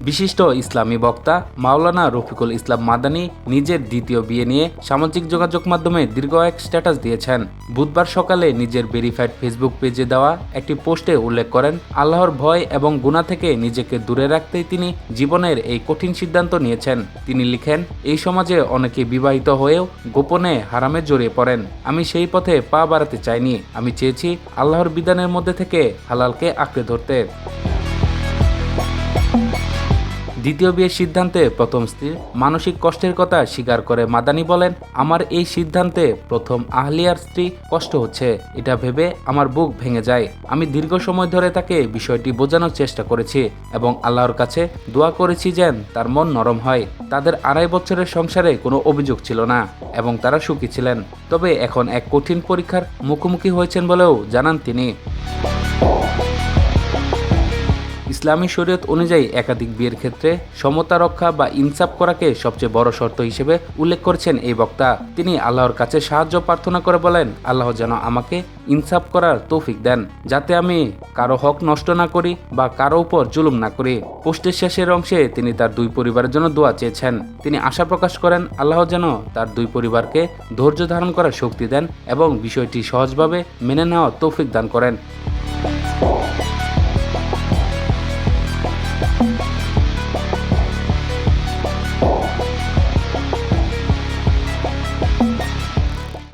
বিশিষ্ট ইসলামী বক্তা মাওলানা রফিকুল ইসলাম মাদানী নিজের দ্বিতীয় বিয়ে নিয়ে সামাজিক যোগাযোগ মাধ্যমে দীর্ঘ এক স্ট্যাটাস দিয়েছেন। বুধবার সকালে নিজের ভেরিফাইড ফেসবুক পেজে দেওয়া একটি পোস্টে উল্লেখ করেন, আল্লাহর ভয় এবং গুনাহ থেকে নিজেকে দূরে রাখতেই তিনি জীবনের এই কঠিন সিদ্ধান্ত নিয়েছেন। তিনি লিখেন, এই সমাজে অনেকে বিবাহিত হয়েও গোপনে হারামে জড়িয়ে পড়েন। আমি সেই পথে পা বাড়াতে চাইনি। আমি চেয়েছি আল্লাহর বিধানের মধ্যে থেকে হালালকে আঁকড়ে ধরতে। দ্বিতীয় বিয়ের সিদ্ধান্তে প্রথম স্ত্রীর মানসিক কষ্টের কথা স্বীকার করে মাদানী বলেন, আমার এই সিদ্ধান্তে প্রথম আহলিয়ার স্ত্রী কষ্ট হচ্ছে, এটা ভেবে আমার বুক ভেঙে যায়। আমি দীর্ঘ সময় ধরে তাকে বিষয়টি বোঝানোর চেষ্টা করেছি এবং আল্লাহর কাছে দোয়া করেছি যেন তার মন নরম হয়। তাদের 2.5 বছরের সংসারে কোনো অভিযোগ ছিল না এবং তারা সুখী ছিলেন। তবে এখন এক কঠিন পরীক্ষার মুখোমুখি হয়েছেন বলেও জানান তিনি। ইসলামী শরীয়ত অনুযায়ী একাধিক বিয়ের ক্ষেত্রে সমতা রক্ষা বা ইনসাফ করাকে সবচেয়ে বড় শর্ত হিসেবে উল্লেখ করেছেন এই বক্তা। তিনি আল্লাহর কাছে সাহায্য প্রার্থনা করে বলেন, আল্লাহ যেন আমাকে ইনসাফ করার তৌফিক দেন, যাতে আমি কারো হক নষ্ট না করি বা কারো উপর জুলুম না করি। পোস্টের শেষের অংশে তিনি তার দুই পরিবারের জন্য দোয়া চেয়েছেন। তিনি আশা প্রকাশ করেন, আল্লাহ যেন তার দুই পরিবারকে ধৈর্য ধারণ করার শক্তি দেন এবং বিষয়টি সহজভাবে মেনে নেওয়ার তৌফিক দান করেন।